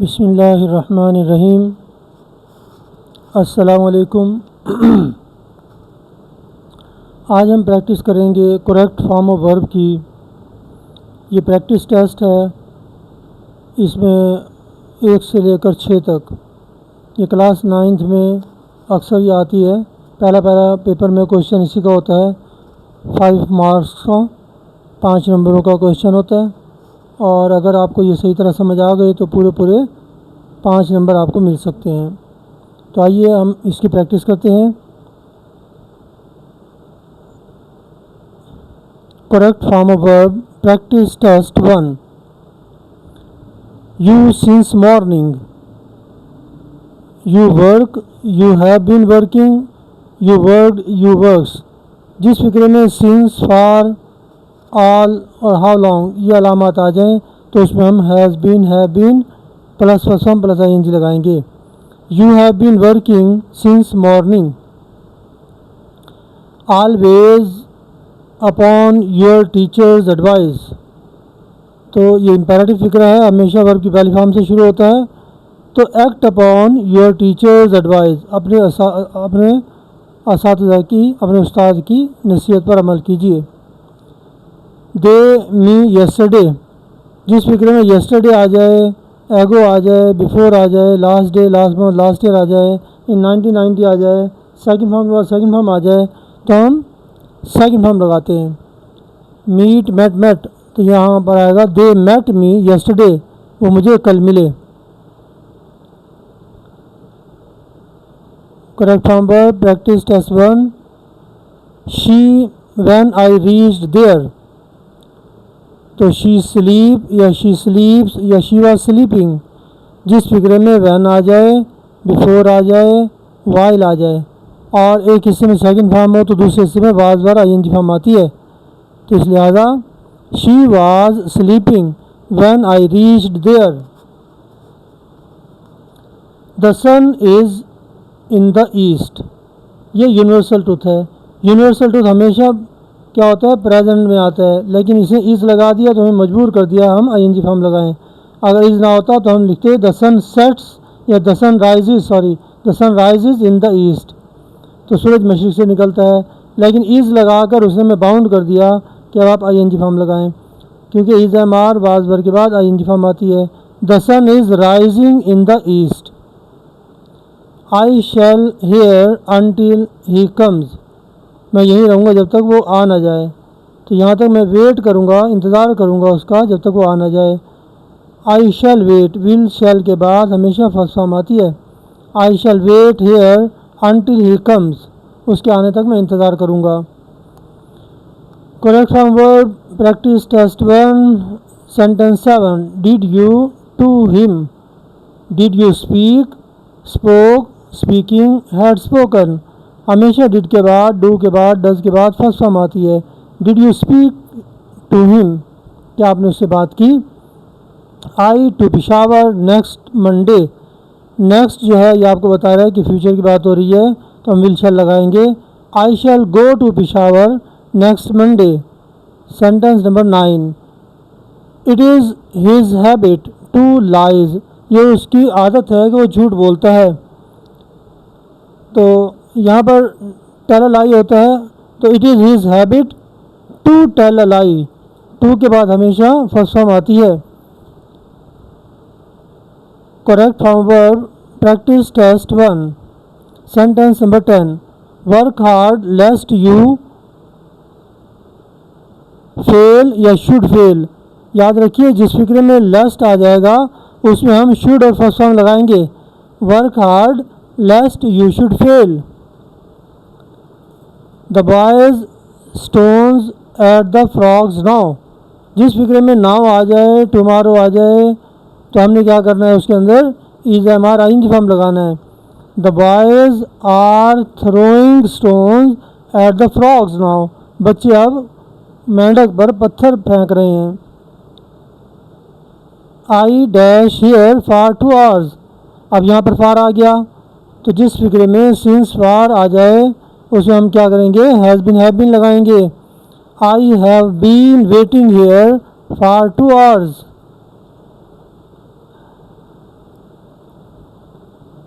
बिस्मिल्लाहिर्रहमानिर्रहीम। अस्सलामुअलैकुम। आज हम प्रैक्टिस करेंगे करेक्ट फॉर्म ऑफ वर्ब की। ये प्रैक्टिस टेस्ट है, इसमें 1 से लेकर 6 तक। ये क्लास 9th में अक्सर ये आती है। पहला पेपर में क्वेश्चन इसी का होता है, 5 मार्क्स का, 5 नंबरों का क्वेश्चन होता है। और अगर आपको ये सही तरह समझ आ गए तो पूरे 5 नंबर आपको मिल सकते हैं। तो आइए हम इसकी प्रैक्टिस करते हैं। Correct form of verb practice test 1। You since morning, you work, you have been working, you worked, you works. जिस फिक्रे में सिंस, फॉर, ऑल और हाउ लॉन्ग ये अलामत आ जाएं तो उसमें हम has been plus form plus ING लगाएंगे। You have been working since morning. Always upon your teacher's advice. तो ये इम्पेरेटिव फिक्रा है, हमेशा वर्ब की पहली फॉर्म से शुरू होता है। तो act upon your teacher's advice, अपने असातिज़ा की, अपने उस्ताद की नसीहत पर अमल कीजिए। दे मी येस्टरडे, जिस फिक्रे में येस्टरडे आ जाए, एगो आ जाए, बिफोर आ जाए, last day, last month, last year आ जाए, इन 1990 आ जाए, सेकंड फॉर्म के बाद सेकंड फॉर्म आ जाए तो हम सेकंड फॉर्म लगाते हैं। मीट, मेट, तो यहाँ पर आएगा दे मेट मी येस्टरडे, वो मुझे कल मिले। करेक्ट फॉर्म पर practice test 1। She when I reached there, तो शी स्लीप या शी स्लीप्स या शी वाज स्लीपिंग। जिस फिक्रे में व्हेन आ जाए, बिफोर आ जाए, वाइल आ जाए और एक हिस्से में सेकंड फॉर्म हो तो दूसरे हिस्से में वाज बार ING फॉर्म आती है। तो इस लिहाजा she was sleeping when I reached there. The sun is in the east, ये यूनिवर्सल ट्रूथ है। यूनिवर्सल ट्रूथ हमेशा क्या होता है, प्रेजेंट में आता है, लेकिन इसे इज़ लगा दिया तो हमें मजबूर कर दिया हम ING फॉर्म लगाएं। अगर इज़ ना होता तो हम लिखते द सन सेट्स या the sun rises in the east, तो सूरज मशरिक से निकलता है। लेकिन इज़ लगाकर उसने मैं बाउंड कर दिया कि अब आप ING फॉर्म लगाएं, क्योंकि इज़ MR वाज वर के बाद ING फॉर्म आती है। The sun is rising in the east. I shall here until he comes, मैं यहीं रहूँगा जब तक वो आ ना जाए। तो यहाँ तक मैं वेट करूँगा, इंतज़ार करूँगा उसका जब तक वो आ ना जाए। आई शैल वेट, विल शैल के बाद हमेशा फर्स्ट फॉर्म आती है। I shall wait here until he comes, उसके आने तक मैं इंतज़ार करूँगा। Correct form verb practice test 1 sentence 7। Did you to him, did you speak, spoke, speaking, had spoken. हमेशा डिड के बाद, डू के बाद, डज के बाद फर्स्ट फॉर्म आती है। Did you speak to him, क्या आपने उससे बात की। I to Peshawar next Monday, next जो है ये आपको बता रहा है कि फ्यूचर की बात हो रही है तो हम विल शैल लगाएंगे। I shall go to Peshawar next Monday. Sentence number 9। It is his habit to lies, ये उसकी आदत है कि वो झूठ बोलता है। तो यहाँ पर टेल अ लाई होता है, तो it is his habit to tell a lie, to के बाद हमेशा फर्स्ट फॉर्म आती है। Correct form verb practice test 1 sentence number 10। Work hard lest you fail या शुड फेल। याद रखिए जिस फिक्रे में लेस्ट आ जाएगा उसमें हम शुड और फर्स्ट फॉर्म लगाएंगे। Work hard lest you should fail. The boys stones at the frogs now, जिस फिक्रे में नाउ आ जाए, टुमारो आ जाए तो हमने क्या करना है, उसके अंदर इज़ MR ING फॉर्म लगाना है। The boys are throwing stones at the frogs now, बच्चे अब मेंढक पर पत्थर फेंक रहे हैं। I dash here for 2 hours, अब यहाँ पर फार आ गया तो जिस फिक्रे में सिंस फार आ जाए उसमें हम क्या करेंगे, हैज़ बीन लगाएंगे। I have been waiting here for 2 hours।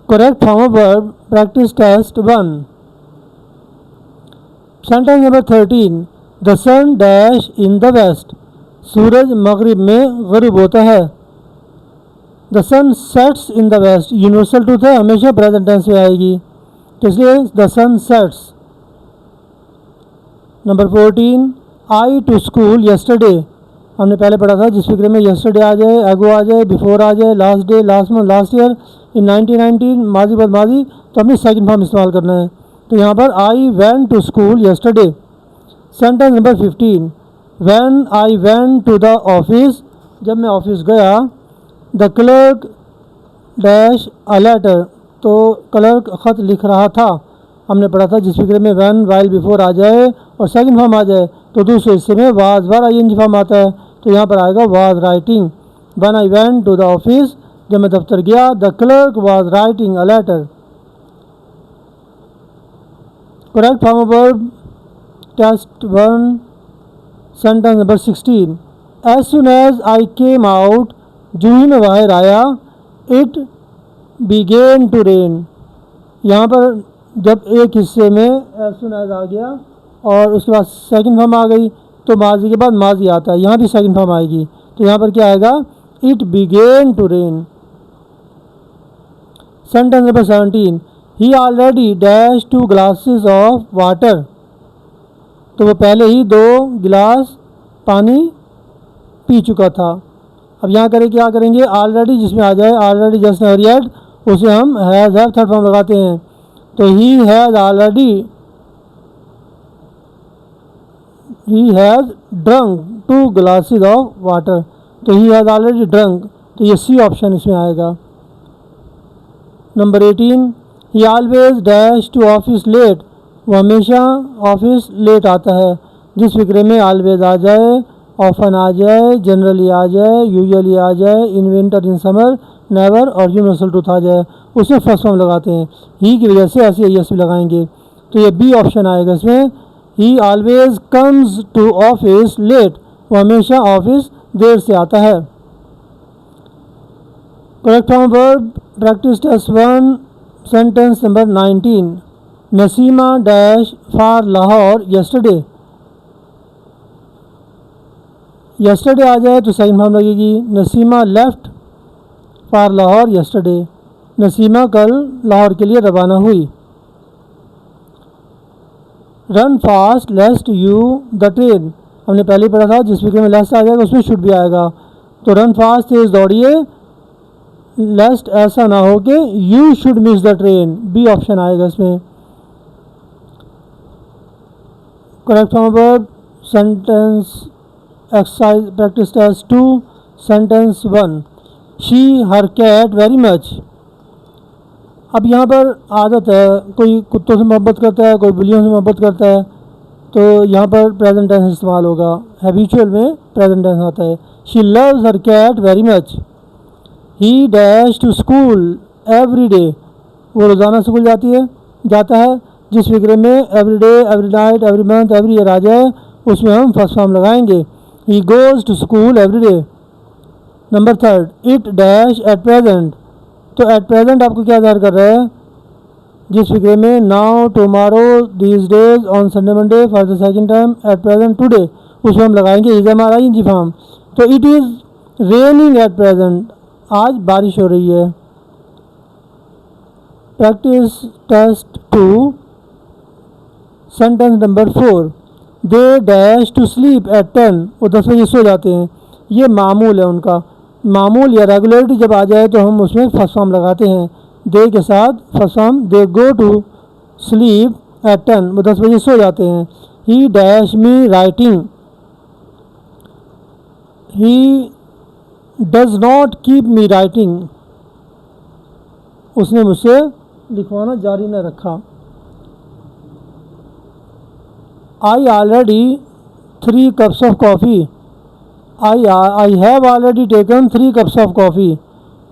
Correct form of verb. Practice test 1. Sentence number 13. The sun dash in the west. सूरज मगरिब में गरूब होता है. The sun sets in the west. Universal truth है, हमेशा present tense में आएगी, तो इसलिए the sun sets. Number 14. I to school yesterday. हमने पहले पढ़ा था, जिस फिक्र में यस्टरडे आ जाए, एगो आ जाए, बिफोर आ जाए, last day, last month, last year, in 1919, माजी बाद माजी, तो हमने सेकंड फॉर्म इस्तेमाल करना है. तो यहाँ पर I went to school yesterday. Sentence number 15. When I went to the office. जब मैं ऑफिस गया. The clerk dash a letter. तो क्लर्क ख़त लिख रहा था. हमने पढ़ा था, जिस फिक्र में व्हेन, वाइल, बिफोर आ जाए और सेकंड फॉर्म आ जाए तो दूसरे हिस्से में वाज बार आई फॉर्म आता है, तो यहाँ पर आएगा was writing. When I went to the office. जब मैं दफ्तर गया. The clerk was writing a letter. Correct form of verb. Test 1. Sentence number 16. As soon as I came out. जो ही मैं बाहर आया. It began to rain. यहाँ पर जब एक हिस्से में एज सुन एज आ गया और उसके बाद सेकंड फॉर्म आ गई तो माजी के बाद माजी आता है. यहाँ भी सेकंड फॉर्म आएगी, तो यहाँ पर क्या आएगा? It began to rain. Sentence number 17. He already dash 2 glasses of water. तो वो पहले ही 2 गिलास पानी पी चुका था. अब यहाँ करें, क्या करेंगे? ऑलरेडी जिसमें आ जाए, ऑलरेडी जस्ट नेवर येट, उसे हम हैज़ हैव थर्ड फॉर्म लगाते हैं. तो he has drunk 2 glasses of water. तो ही हैज़ ऑलरेडी ड्रंक, तो ये सी ऑप्शन इसमें आएगा. Number 18. He always dash to office late. वो हमेशा ऑफिस लेट आता है. जिस फिक्रे में ऑलवेज आ जाए, ऑफन आ जाए, जनरली आ जाए, यूजुअली आ जाए, in winter, in summer, never और यूनिवर्सल ट्रूथ आ जाए, उसे फर्स्ट फॉर्म लगाते हैं. ही की वजह से ऐसे यस भी लगाएंगे, तो ये बी ऑप्शन आएगा इसमें. He always comes to office late. वो हमेशा ऑफिस देर से आता है. Correct form verb. Practice test 1. Sentence number 19. Naseema dash for Lahore yesterday. Yesterday आ जाए तो सेकंड फॉर्म लगेगी. Naseema left for Lahore yesterday. Naseema कल लाहौर के लिए रवाना हुई. Run fast lest you the train. हमने पहले ही पढ़ा था, जिस फिक्र में लेस्ट आ जाएगा उसमें शुड भी आएगा. तो रन फास्ट तेज दौड़िए, लेस्ट ऐसा ना हो कि you should miss the train. B option आएगा इसमें. Correct form verb. Sentence exercise practice test 2. Sentence 1. She her cat very much. अब यहाँ पर आदत है, कोई कुत्तों से मोहब्बत करता है, कोई बिल्लियों से मोहब्बत करता है, तो यहाँ पर प्रेजेंट टेंस इस्तेमाल होगा. हैबिचुअल में प्रेजेंट टेंस आता है. She loves her cat very much. He dash to school every day. वो रोज़ाना स्कूल जाता है. जिस फिक्रे में every day, every night, every month, every year आ जाए उसमें हम फर्स्ट फॉर्म लगाएंगे. He goes to school every day. Number 3. It dash at present. तो एट प्रेजेंट आपको क्या ज़ाहिर कर रहा है? जिस फिक्रे में now, tomorrow, these days, on Sunday, Monday, for the second time, at present, today, उसमें हम लगाएंगे इज हमारा इन फॉर्म. तो it is raining at present. आज बारिश हो रही है. Practice test 2. Sentence number 4. They dash to sleep at 10. वो 10 बजे सो जाते हैं. ये मामूल है उनका. मामूल या रेगुलरिटी जब आ जाए तो हम उसमें फर्स्ट फॉर्म लगाते हैं. दे के साथ first form. They go to sleep at 10. वो 10 बजे सो जाते हैं. He dash me writing. He does not keep me writing. उसने मुझसे लिखवाना जारी न रखा. I already 3 cups of coffee. I have already taken 3 cups of coffee.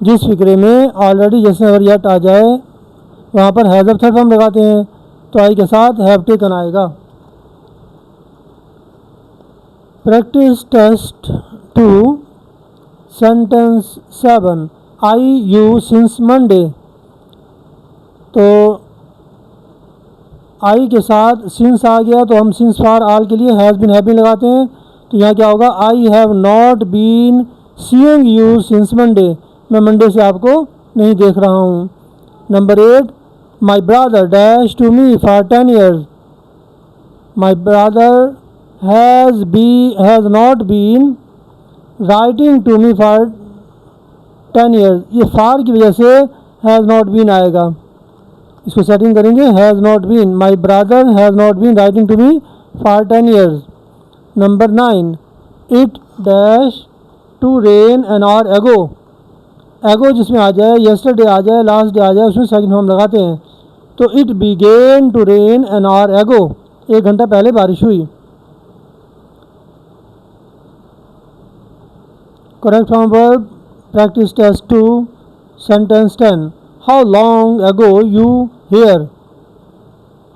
जिस फिक्रे में ऑलरेडी जैसे अगर येट आ जाए वहाँ पर हैज़ ऑफ थर्ड फॉर्म लगाते हैं, तो आई के साथ हैव टेकन आएगा. Practice test 2. Sentence 7. I you since Monday. I के साथ सिंस आ गया तो हम सिंस फॉर ऑल के लिए हैज़ बीन हैव बीन लगाते हैं। तो यहाँ क्या होगा, I have not been seeing you since Monday, मैं मंडे से आपको नहीं देख रहा हूँ। Number 8, my brother dash to me for 10 years, my brother has not been writing to me for 10 years, ये फार की वजह से हैज़ नॉट बीन आएगा, इसको सेटिंग करेंगे has not been, my brother has not been writing to me for 10 years. Number 9, it dash to rain an hour ago, ago जिसमें आ जाए, yesterday आ जाए, लास्ट डे आ जाए, उसमें सेकंड फॉर्म लगाते हैं। तो it began to rain an hour ago, 1 घंटा पहले बारिश हुई। Correct form verb practice test 2 sentence 10, how long ago you here,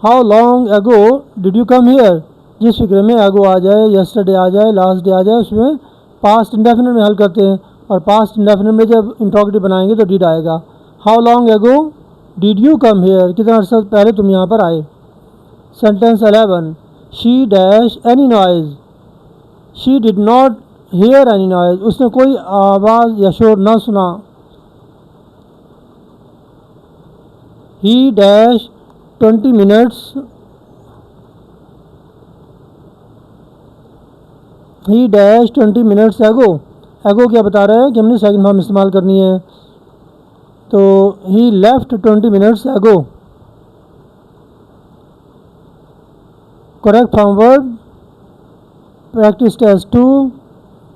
how long ago did you come here, जिस फिक्र में एगो आ जाए, यस्टरडे आ जाए, लास्ट डे आ जाए, उसमें पास्ट इंडेफिनिट में हल करते हैं, और पास्ट इंडेफिनिट में जब इंट्रोगेटिव बनाएंगे तो डिड आएगा। How long ago did you come here, कितना अर्सा पहले तुम यहाँ पर आए। Sentence 11, she dash any noise, she did not here any noise, उसने कोई आवाज़ या शोर ना सुना। ही डैश 20 मिनट्स, ही डैश 20 मिनट्स एगो, एगो क्या बता रहा है कि हमने सेकंड फॉर्म इस्तेमाल करनी है, तो he left 20 minutes ago. Correct form verb practice test 2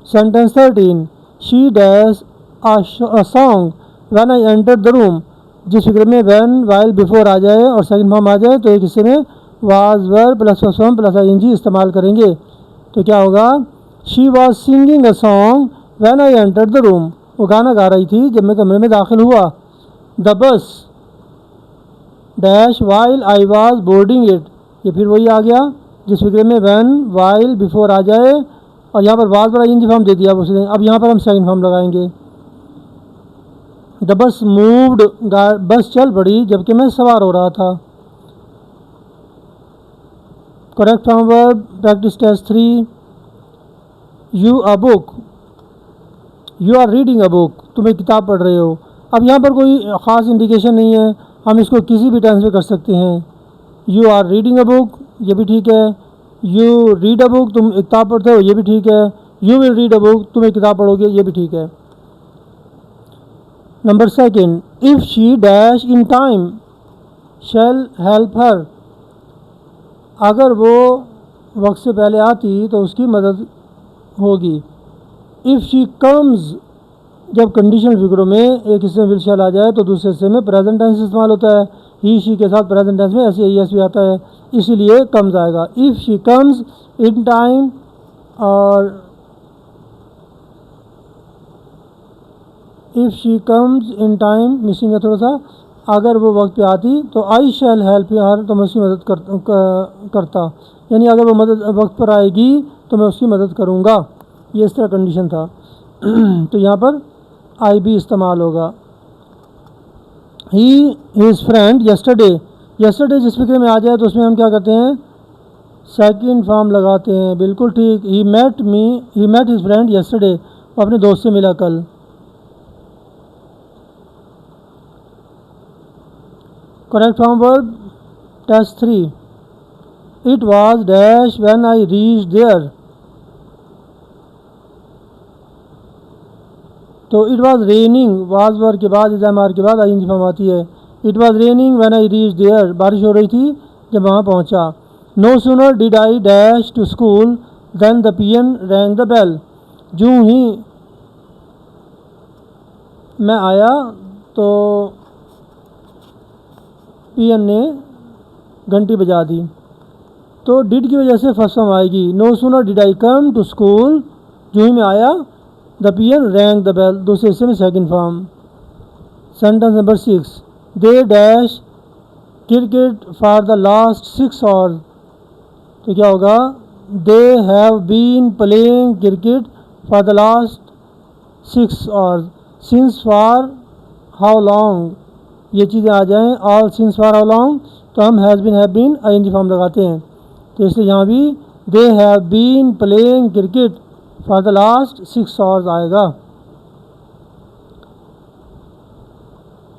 sentence 13, she dash a song when I enter the room, जिस फिक्र में व्हेन वाइल बिफोर आ जाए और सेकंड फॉर्म आ जाए तो एक हिस्से में was verb plus form plus ING इस्तेमाल करेंगे। तो क्या होगा, she was singing a song when I enter the room, वो गाना गा रही थी जब मैं कमरे में दाखिल हुआ। The bus dash while I was boarding it, ये फिर वही आ गया जिस फिक्र में व्हेन वाइल बिफोर आ जाए और यहाँ पर वाज पर आईएनजी फॉर्म दे दिया उसने। अब यहाँ पर हम सेकंड फॉर्म लगाएंगे। द बस मूव्ड, बस चल पड़ी जबकि मैं सवार हो रहा था। Correct form verb practice test 3, you a book, you are reading a book, तुम एक किताब पढ़ रहे हो। अब यहाँ पर कोई ख़ास इंडिकेशन नहीं है, हम इसको किसी भी टेंस में कर सकते हैं। You are reading a book, ये भी ठीक है। यू रीड अ बुक, तुम एक किताब पढ़ते हो, ये भी ठीक है। You will read a book, तुम एक किताब पढ़ोगे, ये भी ठीक है। Number 2, if she dash in time shell help her, अगर वो वक्त से पहले आती तो उसकी मदद होगी। इफ़ शी कम्स, जब कंडीशनल फिगरों में एक हिस्से में विल शैल आ जाए तो दूसरे हिस्से में प्रेजेंट टेंस इस्तेमाल होता है। ही शी के साथ प्रेजेंट टेंस में ऐसे एस भी आता है, इसीलिए कम्स आएगा। If she comes in time, और if she comes in time missing है थोड़ा सा, अगर वो वक्त पे आती तो आई शैल हेल्प हर, तो मैं उसकी मदद करता, यानी अगर वो मदद वक्त पर आएगी तो मैं उसकी मदद करूँगा, ये इस तरह कंडीशन था। तो यहाँ पर आई भी इस्तेमाल होगा। ही हिज फ्रेंड यस्टरडे, यस्टरडे जिस फिक्र में आ जाए तो उसमें हम क्या करते हैं, सेकंड फॉर्म लगाते हैं, बिल्कुल ठीक। He met his friend yesterday, वो अपने दोस्त से मिला कल। Correct form verb test 3, it was dash when I reached there, तो it was raining, was verb के बाद इज़ामार के बाद आईएनजी फॉर्म आती है। It was raining when I reached there, बारिश हो रही थी जब वहाँ पहुँचा। No sooner did I dash to school than the peon rang the bell, यूँ ही मैं आया तो पियन ने घंटी बजा दी। तो डिड की वजह से फर्स्ट फॉर्म आएगी। No sooner did I come to school, जो ही मैं आया, the peon rang the bell, दूसरे हिस्से में second form. Sentence number 6, they dash cricket for the last 6 hours, तो क्या होगा, they have been playing cricket for the last 6 hours. Since for how long, ये चीज़ें आ जाएं, all since for how long, तो हम has been have been ING form लगाते हैं। तो इसलिए यहाँ भी they have been playing cricket for the last 6 hours आएगा।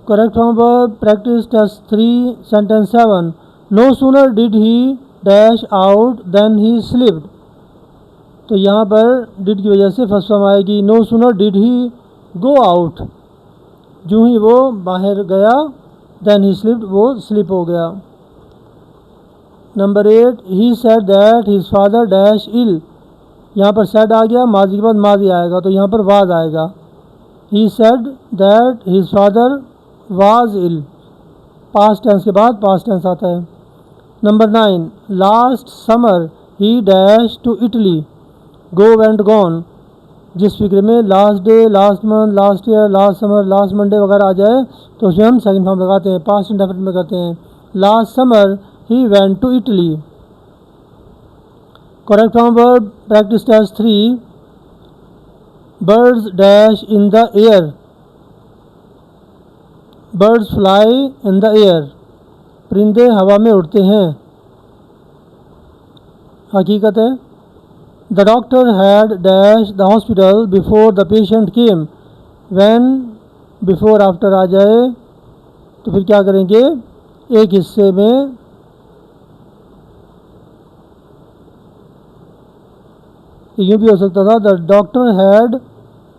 Correct form verb practice test 3 sentence 7 no sooner did he dash out than he slipped. तो यहाँ पर डिड की वजह से फर्स्ट फॉर्म आएगी no sooner did he go out, जो ही वो बाहर गया देन ही स्लिप्ड, वो स्लिप हो गया। Number 8 he said that his father dash इल। यहाँ पर सेड आ गया, माजी के बाद माजी आएगा, तो यहाँ पर वाज आएगा। He said that his father was ill, past tense के बाद पास्ट टेंस आता है। Number 9 last summer he dash to Italy, go went gone. जिस फिक्र में last day, last month, last year, last summer, last Monday वगैरह आ जाए तो उसमें हम सेकंड फॉर्म लगाते हैं, पास्ट इंडेफिनिट में करते हैं। Last summer he went to Italy. Correct form verb practice test 3 birds dash in the air, birds fly in the air, परिंदे हवा में उड़ते हैं। हकीकत है the doctor had dash the hospital before the patient came. When before after आ जाए तो फिर क्या करेंगे, एक हिस्से में यूँ भी हो सकता था द डॉक्टर हैड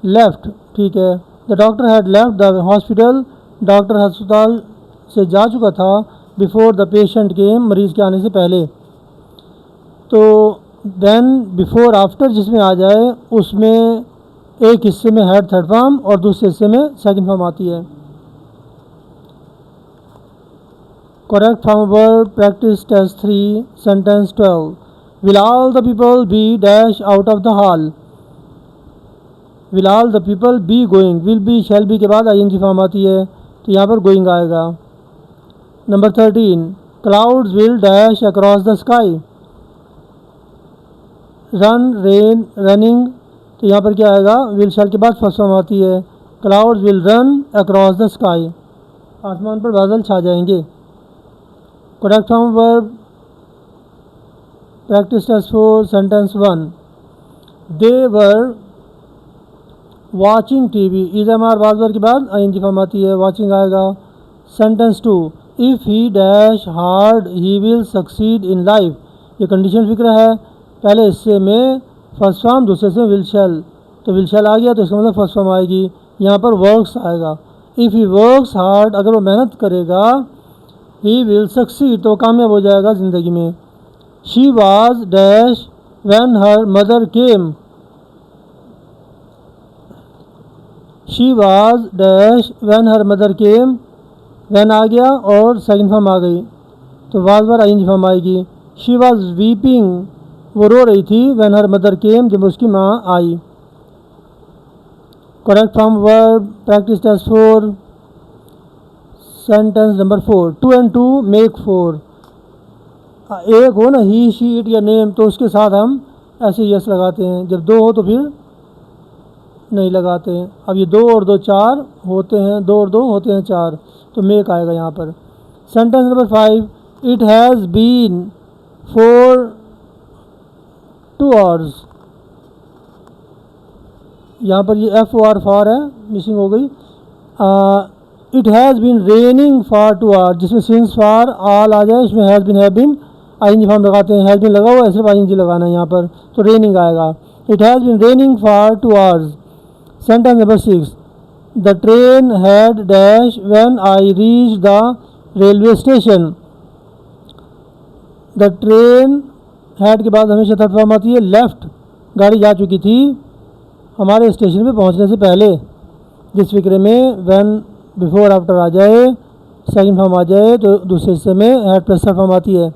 लेफ्ट, ठीक है, the doctor had left the hospital, doctor अस्पताल से जा चुका था बिफोर द पेशेंट केम, मरीज़ के आने से पहले। तो देन बिफोर आफ्टर जिसमें आ जाए उसमें एक हिस्से में हैड थर्ड फॉर्म और दूसरे हिस्से में सेकंड फॉर्म आती है। Correct form verb practice test 3 sentence 12 will all the people be dash out of the hall. Will all the people be going, will be shall be के बाद ING form आती है, तो यहाँ पर गोइंग आएगा। Number 13 clouds will dash across the sky, run rain running, तो यहाँ पर क्या आएगा, विल शैल के बाद फर्स्ट फॉर्म आती है, clouds will run across the sky, आसमान पर बादल छा जाएंगे। Correct form verb practice test 4 sentence 1 they were watching TV, is am are was were के बाद आईएनजी फॉर्म आती है, वॉचिंग आएगा। Sentence 2 if he dash hard he will succeed in life, ये कंडीशन फिक्र है, पहले हिस्से में फर्स्ट फॉर्म, दूसरे से विल शैल, तो विल शैल आ गया तो इसका मतलब फर्स्ट फॉर्म आएगी। यहाँ पर वर्क्स आएगा, इफ़ ही वर्क्स हार्ड, अगर वो मेहनत करेगा, ही विल सक्सीड, तो कामयाब हो जाएगा ज़िंदगी में। She was dash when her mother came, she was dash when her mother came, when आ गया और सेकंड फॉर्म आ गई, तो वाज पर आईएनजी फॉर्म आएगी। शी वाज वीपिंग, वो रो रही थी, व्हेन हर मदर केम, जब उसकी माँ आई। Correct form verb practice test 4 sentence number 4 2 and 2 make 4। एक हो ना ही शी इट या नेम, तो उसके साथ हम ऐसे यस लगाते हैं, जब दो हो तो फिर नहीं लगाते हैं। अब ये 2 और 2 4 होते हैं, 2 और 2 होते हैं 4, तो मेक आएगा यहाँ पर। Sentence number 5 it has been for 2 hours, यहाँ पर ये FOR फॉर है, मिसिंग हो गई। It has been raining for 2 hours, जिसमें सिंस फॉर ऑल आ जाए उसमें has been have been ING form लगाते हैं, हैज़ बीन लगा हुआ है सिर्फ आईएनजी लगाना है यहाँ पर, तो रेनिंग आएगा। It has been raining for 2 hours. Sentence number 6 the train had dash when I reach the railway station. The train had के बाद हमेशा थर्ड फॉर्म आती है, लेफ्ट, गाड़ी जा चुकी थी हमारे स्टेशन पे पहुंचने से पहले। जिस फिक्रे में व्हेन बिफोर आफ्टर आ जाए, सेकंड फॉर्म आ जाए, तो दूसरे हिस्से में हैड प्लस थर्ड फॉर्म आती है।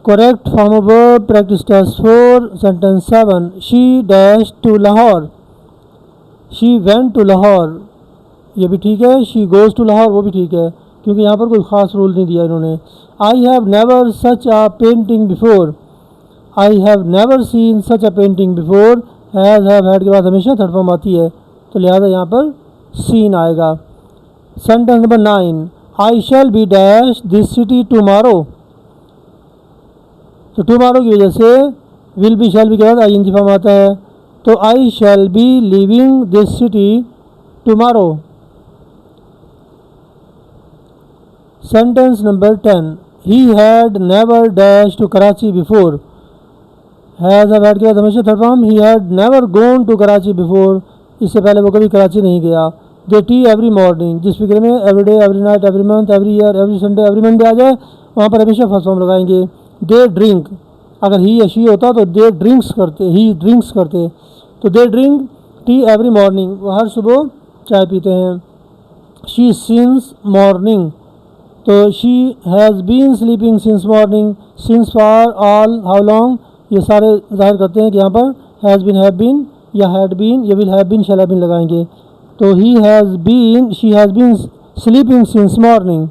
Correct form of verb practice test 4 sentence 7 she dash to Lahore, she went to Lahore, ये भी ठीक है। शी गोज़ टू लाहौर, वो भी ठीक है, क्योंकि यहाँ पर कोई ख़ास रूल नहीं दिया इन्होंने। I have never such a painting before, I have never seen such a painting before, has have had के बाद हमेशा थर्ड फॉर्म आती है, तो लिहाजा यहाँ पर सीन आएगा। Sentence number 9 I shall B dash this city tomorrow, तो टुमारो की वजह से विल बी शैल बी के बाद आई एन जी फॉर्म आता है, तो I shall be living this city tomorrow. Sentence number 10, he had never dash to Karachi before, has had के बाद हमेशा third form, he had never gone to Karachi before, इससे पहले वो कभी कराची नहीं गया। दे टी एवरी मॉर्निंग, जिस फिक्र में every day, every night, every month, every year, every Sunday, every Monday आ जाए वहाँ पर हमेशा फर्स्ट फॉर्म लगाएंगे। दे ड्रिंक, अगर ही या शी होता तो दे ड्रिंक्स करते, ही ड्रिंक्स करते, तो they drink tea every morning, वो हर सुबह चाय पीते हैं। शी सिंस मॉर्निंग, तो she has been sleeping since morning, since for all how long, ये सारे जाहिर करते हैं कि यहाँ पर हैज़ बीन, हैव बीन या हैड बीन या will have been, shall have been लगाएंगे। तो he has been, she has been sleeping since morning.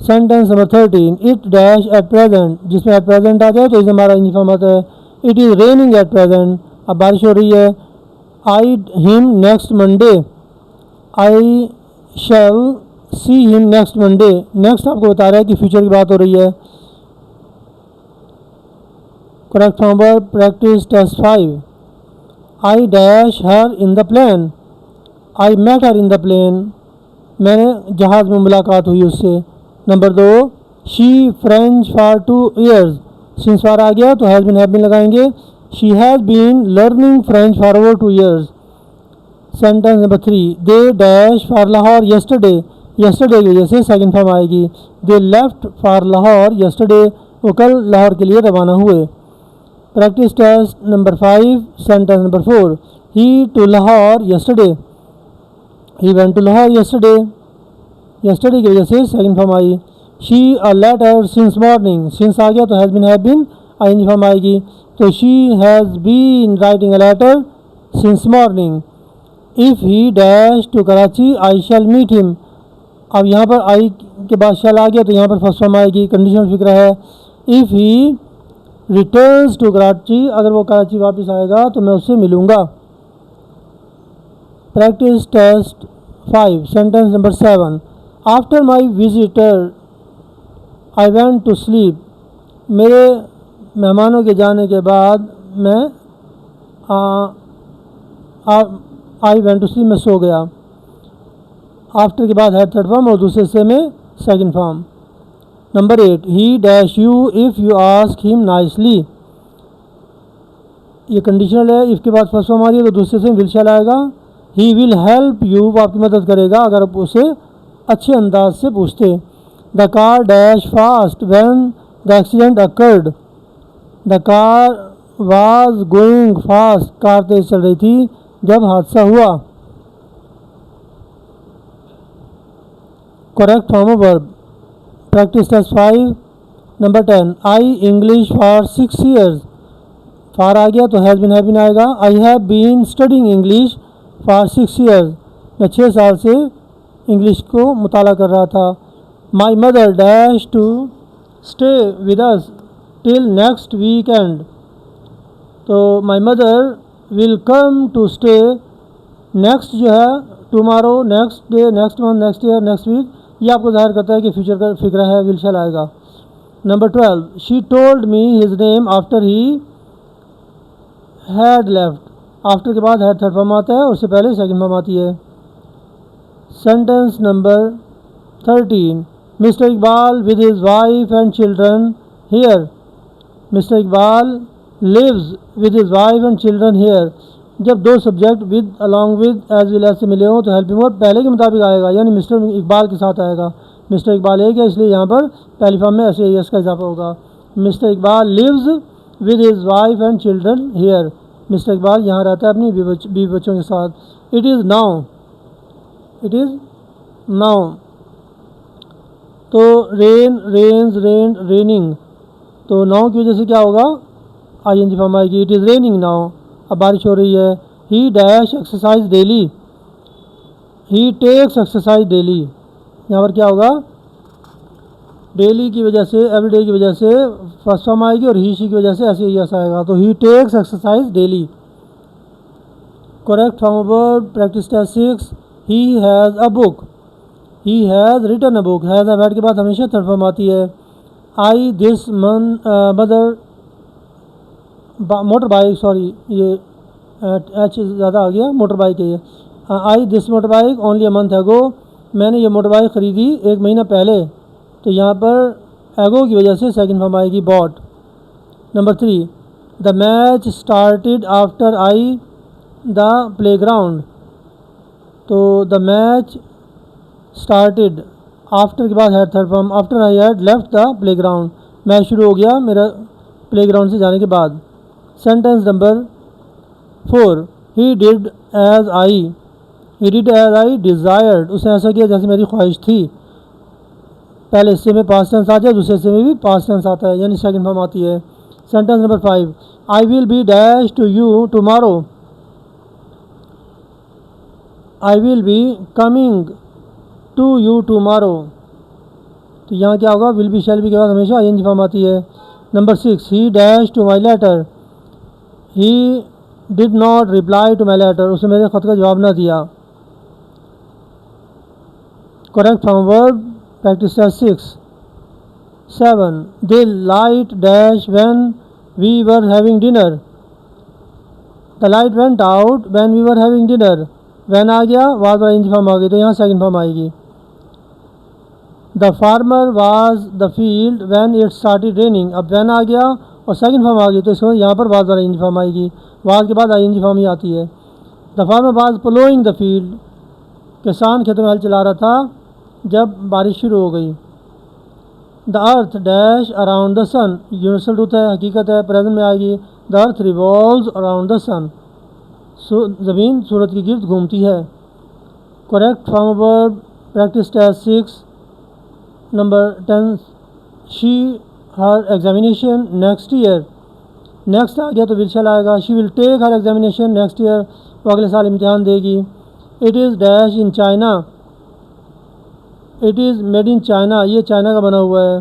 Sentence number 13, it dash at present, जिसमें एट प्रेजेंट आ जाए तो इस हमारा यूनिफॉर्म आता है। It is raining at present, अब बारिश हो रही है। I him next Monday, I shall see him next Monday, next आपको बता रहा है कि फ्यूचर की बात हो रही है। Correct form verb practice test 5, I dash her in the plane, I met her in the plane, मैंने जहाज़ में मुलाकात हुई उससे। Number 2, she French for 2 years, since for आ गया तो हैज़ बीन, हैव बीन लगाएंगे। She has been learning French for over 2 years. Sentence number 3, they dash for Lahore yesterday, yesterday की वजह से सेकंड फॉर्म आएगी। They left for Lahore yesterday, वो कल लाहौर के लिए रवाना हुए। Practice test number 5, sentence number 4, he to Lahore yesterday, he went to Lahore yesterday, yesterday की वजह से सेकंड फॉर्म आई। She a letter since morning, since आ गया तो has been, have been I N G form आएगी, तो she has been writing a letter since morning. If he dash to Karachi I shall meet him, अब यहाँ पर आई के बाद शैल आ गया तो यहाँ पर फर्स्ट फॉर्म आएगी, कंडीशनल फिक्र है। If he returns to Karachi, अगर वो कराची वापस आएगा तो मैं उससे मिलूँगा। Practice test 5, sentence number 7, after my visitor I went to sleep, मेरे मेहमानों के जाने के बाद मैं आई वेंट टू स्लीप, मैं सो गया। आफ्टर के बाद है थर्ड फॉर्म और दूसरे से में second form. Number 8, he dash you if you ask him nicely, ये कंडीशनल है, इफ़ के बाद फर्स्ट फॉर्म आ रही है तो दूसरे से विल शैल आएगा। ही विल हेल्प यू, वो आपकी मदद करेगा अगर आप उसे अच्छे अंदाज से पूछते। The car dash fast when the accident occurred, the car was going fast, car तेज चल रही थी जब हादसा हुआ। Correct form of verb practice test 5, number 10, I English for 6 years, for आ गया तो हैज़ बीन, हैव बीन आएगा। I have been studying English for 6 years, मैं 6 साल से इंग्लिश को मुताला कर रहा था। My mother dash to stay with us till next weekend, तो my mother will come to stay, next जो है tomorrow, next day, next month, next year, next week, ये आपको जाहिर करता है कि फ्यूचर का फिक्र है, विल शैल आएगा। Number 12, she told me his name after he had left, after के बाद हैड थर्ड फॉर्म आता है, उससे पहले सेकंड फॉर्म आती है। Sentence number 13, mister Iqbal with his wife and children here, mister Iqbal lives with his wife and children here, जब दो subject with, along with, as well as से मिले हों तो हेल्पिंग वर्ब पहले के मुताबिक आएगा, यानी मिस्टर इकबाल के साथ आएगा। मिस्टर इकबाल एक है इसलिए यहाँ पर पहली फॉर्म में ऐसे यस का इजाफा होगा। Mister Iqbal lives with his wife and children here, mister Iqbal यहाँ रहता है अपनी बीवी बच्चों के साथ। It is now, it is now, तो रेन, रेन्स, रेन, रेनिंग, तो नाउ की वजह से क्या होगा, आई एन जी फॉर्म आएगी। इट इज़ रेनिंग नाउ, अब बारिश हो रही है। He dash exercise daily, he takes exercise daily, यहाँ पर क्या होगा, डेली की वजह से, एवरीडे की वजह से फर्स्ट फॉर्म आएगी और ही शी की वजह से ऐसे ही ऐसा आएगा, तो he takes exercise daily. Correct form of verb practice test 6, he has a book, he has written a book, has word के बाद हमेशा थर्ड फॉर्म आती है। I this mother motor bike, sorry ये एच ज़्यादा आ गया, मोटर बाइक है ये। I this motor bike only a month ago, मैंने ये मोटर बाइक ख़रीदी एक महीना पहले, तो यहाँ पर एगो की वजह से सेकंड फॉर्म आएगी बॉट। Number 3, the match started after I the playground, तो द मैच स्टार्टेड आफ्टर के बाद है third form, after I had left the playground, match शुरू हो गया मेरा प्लेग्राउंड से जाने के बाद। Sentence number 4, he did as I, he did as I desired, उसने ऐसा किया जैसे मेरी ख्वाहिश थी। पहले हिस्से में पास्ट टेंस आता है, दूसरे हिस्से में भी पास्ट टेंस आता है, यानी सेकंड फॉर्म आती है। Sentence number 5, I will be dash to you tomorrow, I will be coming to you tomorrow, तो यहाँ क्या होगा, विल बी शैल बी के बाद हमेशा आई एन जी फॉर्म आती है। Number 6, he dash to my letter, he did not reply to my letter, उसने मेरे ख़त का जवाब ना दिया। Correct form verb practice test 6। 7, the light dash when we were having dinner, the light went out when we were having dinner, when आ गया was by ing form आ गई, तो यहाँ सेकंड फॉर्म आएगी। The farmer was the field when it started raining, अब when आ गया और सेकंड फॉर्म आ गई, तो इसको यहाँ पर वाज बाय इंज फॉर्म आएगी, वाज के बाद आई इंज फॉर्म ही आती है। The farmer was ploughing the field, किसान खेतों में हल चला रहा था जब बारिश शुरू हो गई। The earth dash around the sun, universal truth है, हकीकत है, प्रेजेंट में आएगी। The earth revolves around the sun, ज़मीन सूरज के गिर्द घूमती है। Correct form verb practice test 6। Number 10, she her examination next year, next आ गया तो विल शैल आएगा। She will take her examination next year, वो अगले साल इम्तिहान देगी। It is dash in China, it is made in China, ये चाइना का बना हुआ है,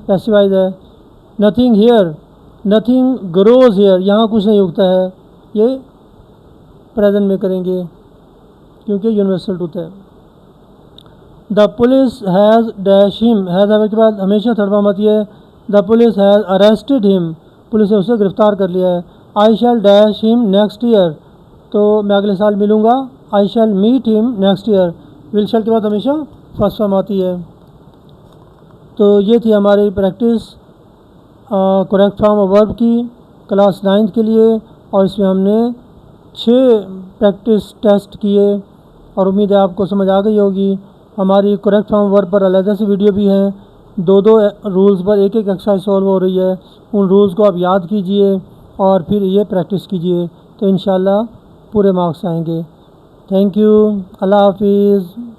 पैसिवाइज है। Nothing here, nothing grows here, यहाँ कुछ नहीं उगता है, ये प्रेजेंट में करेंगे क्योंकि यूनिवर्सल ट्रूथ है। The police has dash him, has आने के बाद हमेशा थर्ड फॉर्म आती है। The police has arrested him, police ने उसे गिरफ्तार कर लिया है। I shall dash him next year, तो मैं अगले साल मिलूँगा। I shall meet him next year, will shall के बाद हमेशा फर्स्ट फॉर्म आती है। तो ये थी हमारी practice correct form of verb की क्लास 9th के लिए, और इसमें हमने 6 प्रैक्टिस टेस्ट किए और उम्मीद है आपको समझ आ गई होगी। हमारी करेक्ट फॉर्म वर्ब पर अलग से वीडियो भी हैं, 2-2 रूल्स पर एक एक्सरसाइज सॉल्व हो रही है, उन रूल्स को आप याद कीजिए और फिर ये प्रैक्टिस कीजिए, तो इंशाल्लाह पूरे मार्क्स आएंगे। थैंक यू, अल्लाह हाफिज़।